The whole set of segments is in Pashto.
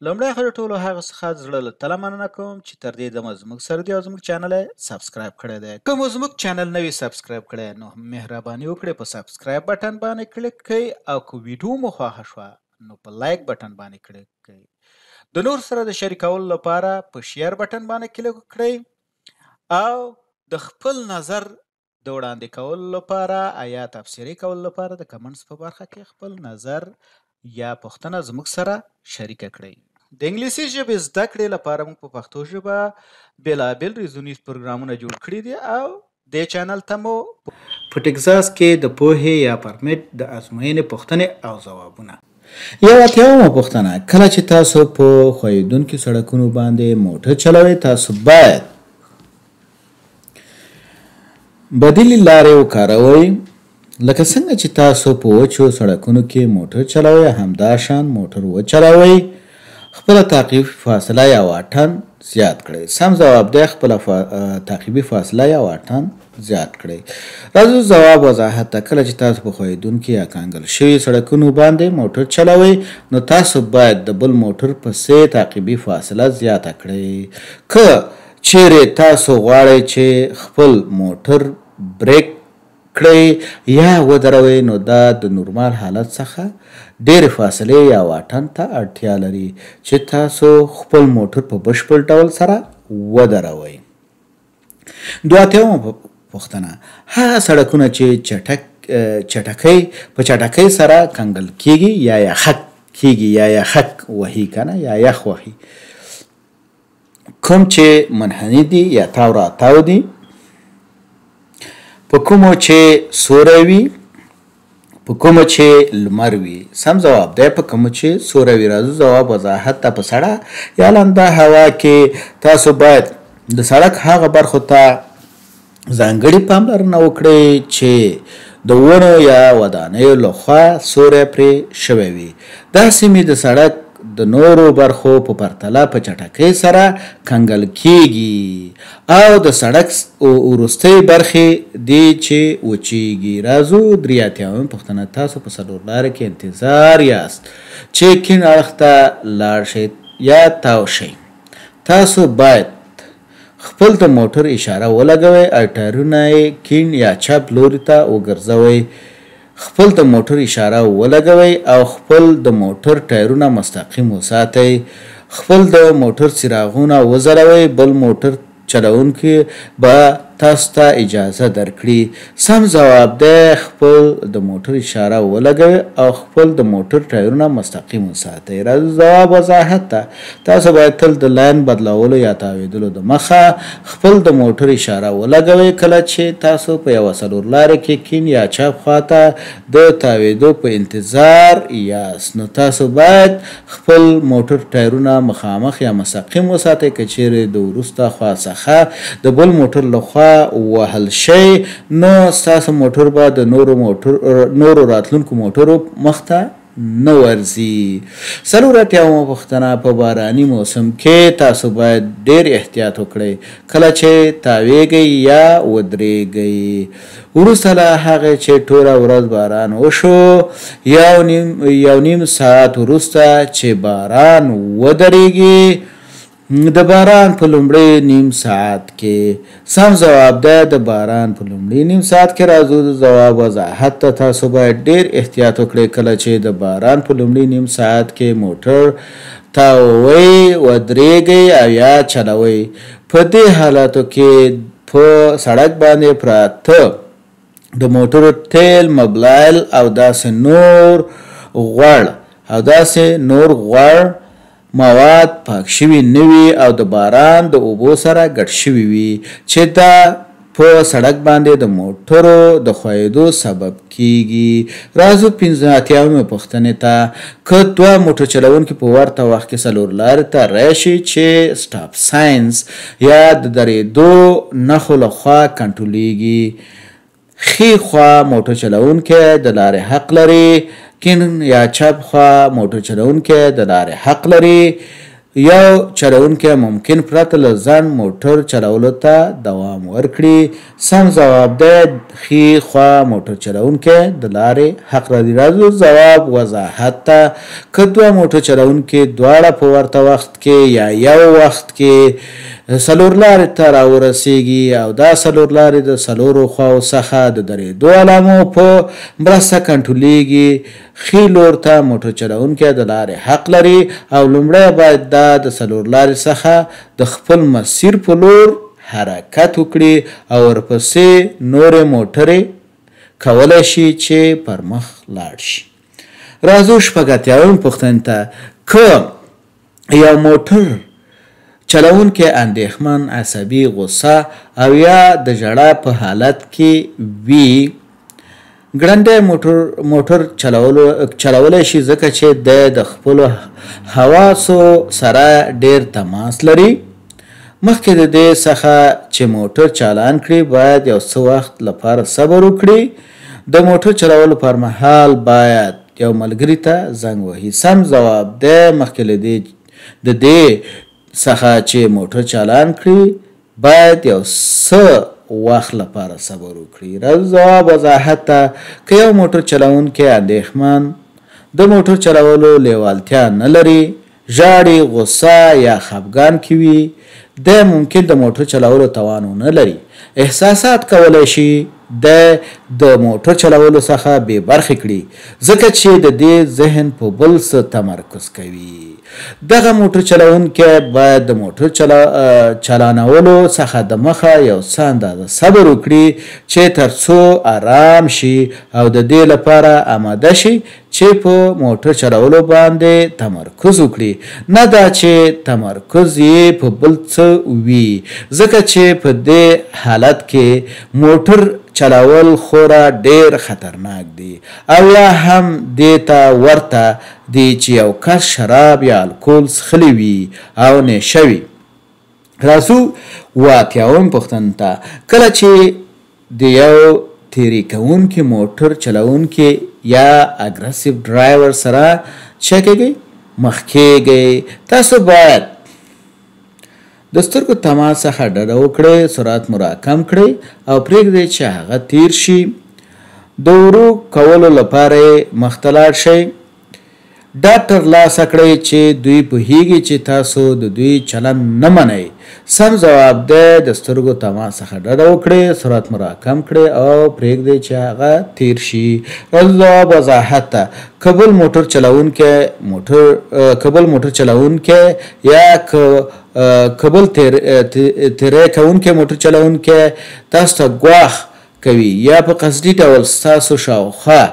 لومړی خو د ټولو هغه څخه زړه له تله مننه کوم چې تر دې دمه زموږ سره دي او زموږ چینل یې سبسکرایب کړی دی. که مو زموږ چینل نه وي سبسکرایب کړی نو مهرباني وکړئ په سبسکرایب بټن باندې کلیک کړئ او که ویډیو مو خوښه شوه نو په لایک بټن باندې کلیک کړئ. د نور سره د شریکولو لپاره په شیر بټن باندې کلیک کړئ او د خپل نظر د وړاندې کولو لپاره یا تبصرې کولو لپاره د کمنټس په برخه کې خپل نظر یا پوښتنه زموږ سره شریکه کړئ. د انګلیسي ژبې زده کړې لپاره موږ په پښتو ژبه بېلابېل ریزونیز پروګرامونه جوړ کړي دي او دې چینل ته مو په ټکزاس کې د پوهې یا پرمټ د ازموینې پوښتنې او ځوابونه. یو اتیاومه پوښتنه، کله چې تاسو په ښویېدونکو سړکونو باندې موټر چلوئ تاسو باید بدیلې لارې وکاروئ. لکه څنګه چې تاسو په وچو سړکونو کې موټر چلوئ همداشان موټر وچلوئ. خپله تعقیبي فاصله یا واټن زیات کړئ. سم ځواب دی خپله تعقیبي فاصله یا واټن زیات کړئ. راځو ځواب وضاحت ته. کله چې تاسو په ښویېدونکو یا کانګل شوي سړکونو باندې موټر چلوئ نو تاسو باید د بل موټر پسې تعقیبي فاصله زیاته کړئ. که چیرې تاسو غواړئ چې خپل موټر بریک کړئ یا ودروئ نو دا د نورمال حالت څخه ډېرې فاصلې یا واټن ته اړتیا لري چې تاسو خپل موټر په بشپړ ډول سره ودروئ. دوه اتیاومه پوښتنه، هغه سړکونه چې په چټکۍ سره کنګل کیږي یا یخک کیږي یا یخک وهي کنه یا یخ وهي، کوم چې منحني دي یا تاو راتاو دي، په کومو چې سوری وي، په کومو چې لمر وي. سم ځواب دی په کومو چې سوری وي. راځو ځواب وضاحت ته. په سړه یا لنده هوا کې تاسو باید د سړک هغه برخو ته ځانګړې پاملرنه وکړئ چې د ونو یا ودانیو لخوا سوری پرې شوی وي. دا سیمې د سړک د نورو برخو په پرتله په چټکۍ سره کنګل کیږي او د سړک وروستۍ برخې دي چې وچیږي. راځو درې اتیاومه پوښتنه، تاسو په څلور لاره کې انتظار یاست چې کیڼ اړخ ته لاړ شئ یا تاو شئ. تاسو باید خپل د موټر اشاره ولګوئ او ټایرونه یې کیڼ یا چپ لوري ته وګرځوئ. خپل د موټر اشاره ولګوئ او خپل د موټر ټایرونه مستقیم وساتئ. خپل د موټر څراغونه وځلوئ. بل موټر چلوونکي به تاسو ته اجازه درکړي. سم ځواب دی خپل د موټر اشاره ولګوئ او خپل د موټر ټایرونه مستقیم وساتئ. راځو ځواب وضاحت ته. تاسو باید تل د لاین بدلولو یا تاویدلو د مخه خپل د موټر اشاره ولګوئ. کله چې تاسو په یوه څلور لاره کې کیڼ یا چپ خواته د تاویدو په انتظار یاست نو تاسو باید خپل موټر ټایرونه مخامخ یا مستقیم وساتئ. که چیرې د وروسته خوا څخه د بل موټر لخوا وهل شي نو ستاسو موټر به د نورو راتلونکو موټرو مخته نه ورځي. څلور اتیاومه پوښتنه، په باراني موسم کې تاسو باید ډېر احتیاط وکړئ کله چې تاویږئ یا ودرېږئ. وروسته له هغې چې ټوله ورځ باران وشو یو نیم ساعت وروسته چې باران ودرېږي د باران په لومړي نیم ساعت کې. سم ځواب دی د باران په لومړي نیم ساعت کې. راځو د ځواب وضاحت ته. تاسو باید ډېر احتیاط وکړئ کله چې د باران په لومړي نیم ساعت کې موټر تاووئ، ودرېږئ او یا چلوئ. په دې حالاتو کې په سړک باندې پراته د موټرو تیل، موبلایل او داسې نور غوړ مواد پاک شوي نه وي او د باران د اوبو سره ګډ شوي وي چې دا په سړک باندې د موټرو د ښویېدو سبب کیږي. راځو پنځه اتیاومې پوښتنې ته. که دوه موټر چلوونکي په ورته وخت کې څلور لارې ته راشي چې سټاپ ساینس یا د درېدو نښو لخوا کنټرولېږي، ښي خوا موټر چلوونکی د لارې حق لري، کیڼ یا چپ خوا موټر چلوونکی د لارې حق لري. یو چلوونکی ممکن پرته له ځنډ موټر چلولو ته دوام ورکړي. سم ځواب دی ښي خوا موټر چلونکی د لارې حق لري. راځو ځواب وضاحت ته. که دوه موټر چلونکي دواړه په ورته وخت کې یا یو وخت کې څلور لارې ته راورسیږي او دا څلور لارې د څلورو خواو څخه د درېدو علامو په مرسته کنټرولېږي، ښي لور ته موټر چلونکی د لارې حق لري او لومړی باید دا د څلور لارې څخه د خپل مسیر په لور حرکت وکړي او ورپسې نورې موټرې کولی شي چې پر مخ لاړ شي. راځو شپږ اتیاومې پوښتنې ته. که یو موټر چلونکی اندېښمن، عصبي، غوسه او یا د ژړا په حالت کې وي، ګړندی موټر چلولی شي ځکه چې د خپلو حواسو سره ډېر تماس لري. مخکې د دې څخه چې موټر چالان کړي باید یو څه وخت لپاره صبر وکړي. د موټر چلولو پر مهال باید یو ملګري ته زنګ وهي. سم ځواب دی مخکې له دې څخه چې موټر چالان کړي باید یو څه وخت لپاره صبر وکړي. راځو ځواب وضاحت ته. که یو موټر چلونکی اندېښمن، د موټر چلولو لیوالتیا نه لري، ژاړي، غوسه یا خفګان کې وي، دی ممکن د موټر چلولو توان ونه لري. احساسات کولی شي د موټر چلولو څخه بې برخې کړي ځکه چې د دې ذهن په بل څه تمرکز کوي. دغه موټر چلونکی باید د موټر چلانولو څخه د مخه یو څه اندازه صبر وکړي چې ترڅو آرام شي او د دې لپاره آماده شي چې په موټر چلولو باندې تمرکز وکړي، نه دا چې تمرکز یې په بل څه وي، ځکه چې په دې حالت کې موټر چلول خورا ډیر خطرناک دی او یا هم دې ته ورته دی چې یو کس شراب یا الکول څښلی وي او نشه وي. راځو اووه اتیاومې پوښتنې ته. کله چې د یو تیری کوونکي موټر چلونکي یا اګریسیو ډرایور سره څه کیږي؟ مخ کیږئ. تاسو باید د سترګو تماس څخه ډډه وکړئ، سرعت مو راکم کړئ او پرېږدئ چې هغه تیر شي. د ورو کولو لپاره یې مخته لاړ شئ. ډاډ ترلاسه کړئ چې دوی پوهیږي چې تاسو د دوی چلند نه منئ. سم ځواب دی د سترګو تماس څخه ډډه وکړئ، سرعت مو راکم کړئ او پرېږدئ چې هغه تیر شي. ځواب وضاحت ته. کبل موټر چلونکی یا کبل تیری کوونکی موټر چلونکی تاسو ته ګواښ کوي یا په قصدي ډول ستاسو شاوخوا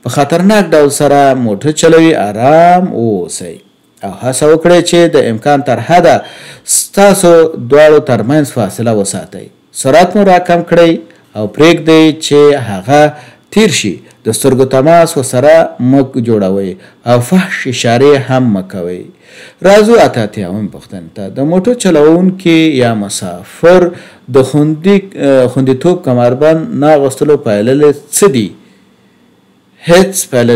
په خطرناک ډول سره موټر چلوي، آرام واوسئ او هڅه وکړئ چې د امکان تر حده ستاسو دواړو ترمنځ فاصله وساتئ. سرعت مو راکم کړئ او پرېږدئ چې هغه تیر شي. د سترګو تماس ورسره مه جوړوئ او فحش اشارې هم مه کوئ. راځو اته اتیاومې پوښتنې ته. د موټر چلوونکي یا مسافر د خوندیتوب کمربند نه اغوستلو پایلې څه دي؟ هیڅ پایله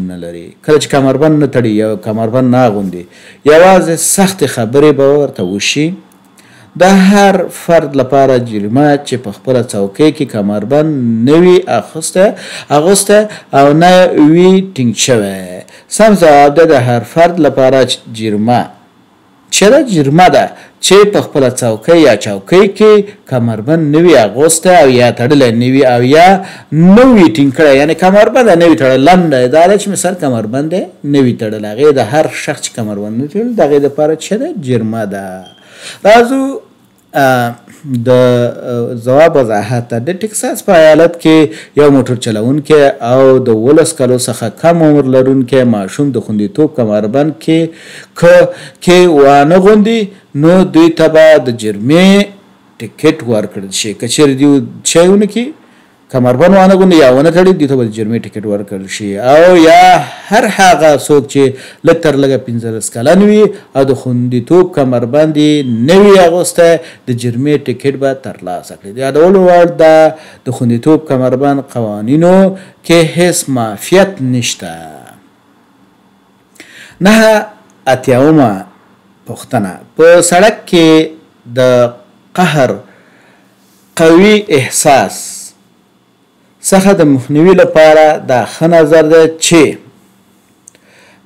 نه لري. کله چې کمربند نه تړي یا کمربند نه اغوندي، یوازې سختې خبرې به ورته وشي. د هر فرد لپاره جریمه چې په خپله څوکۍ کې کمربند نه وي اغوستی او نه وي ټینګ شوی. سم ځواب دی د هر فرد لپاره جریمه ده چې په خپله څوکۍ یا چوکۍ کې کمربند نه وي اغوستی او یا تړلی نه وي او یا نه وي ټینګ کړی، یعنې کمربند نه وي تړلی. لنډه دا ده چې مثال کمربند نه وي تړلی، هغې د هر شخص چې کمربند نه تړلی د هغې دپاره څه ده؟ جریمه ده. راځو د ځواب وضاحت ته. د ټکساس په ایالت کې یو موټر چلونکی او د 18 کالو څخه کم عمر لرونکی ماشوم د خوندیتوب کمربند کې وانه غوندي، نو دوی ته به د جرمې ټکټ ورکړل شي. که چېرې دوی څه ونه کړي، کمربند وانه غوندي یا ونه تړي، دوی ته به د جرمې ټکټ ورکړل شي. او یا هر هغه څوک چې لږ تر لږه 15 کلن وي او د خوندیتوب کمربند یې نه وي اغوستی، د جرمې ټکټ به ترلاسه کړي. د یادولو وړ ده د خوندیتوب کمربند قوانینو کې هیڅ معافیت نشته. نهه اتیاومه پوښتنه. په سړک کې د قهر قوي احساس څخه د مخنیوي لپاره دا ښه نظر ده چې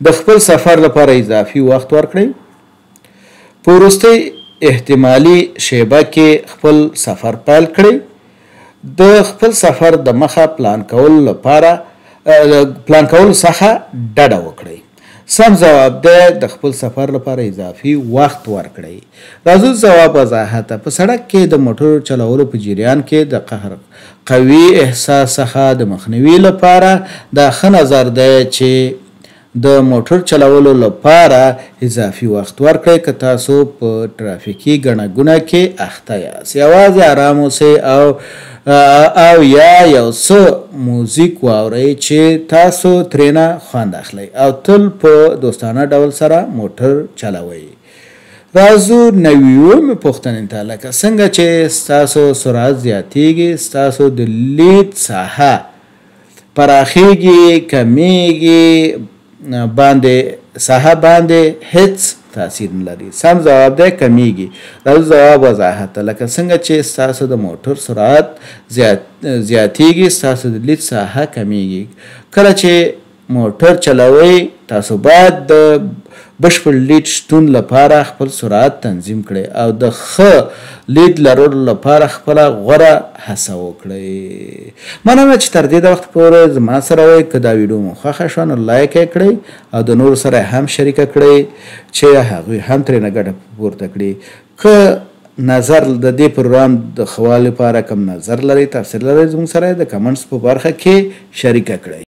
د خپل سفر لپاره اضافي وخت ورکړئ. په وروستۍ احتمالي شیبه کې خپل سفر پیل کړئ. د خپل سفر د مخه پلان کولو څخه ډډه وکړئ. سم ځواب ده د خپل سفر لپاره اضافي وخت ورکړئ. راځو ځواب وضاحت. په سړک کې د موټر چلولو په جریان کې د قهر قوي احساس څخه د مخنیوي لپاره دا ښه نظر ده چې د موټر چلولو لپاره اضافي وخت ورکړئ. که تاسو په ترافیکي ګڼه ګوڼه کې اخته یاست، یوازې ارام اوسئ او یا یو څه موزیک واورئ چې تاسو ترېنه خوند اخلئ او تل په دوستانه ډول سره موټر چلوئ. راځو نویومې پوښتنې ته. لکه څنګه چې ستاسو سرعت زیاتیږي، ستاسو د لید ساحه پراخیږي، کمیږي، باندې هیڅ تاثیر نه لري. سم ځواب دی کمیږي. راځو ځواب وضاحت. لکه څنګه چې ستاسو د موټر سرعت زیاتیږي، ستاسو د لید ساحه کمیږي. کله چې موټر چلوئ تاسو باید د بشپړ لید شتون لپاره خپل سرعت تنظیم کړئ او د ښه لید لرلو لپاره خپله غوره هڅه وکړئ. مننه چې تر دې وخت پورې زما سره وئ. که دا ویډیو مو خوښه شوه نو لایک یې کړئ او د نورو سره هم شریکه کړئ چې هغوی هم ترېنه ګټه پورته کړي. که نظر د دې پروګرام د ښه والي لپاره کوم نظر لرئ، تفسیر لرئ، زموږ سره د کمنټس په برخه کې شریکه کړئ.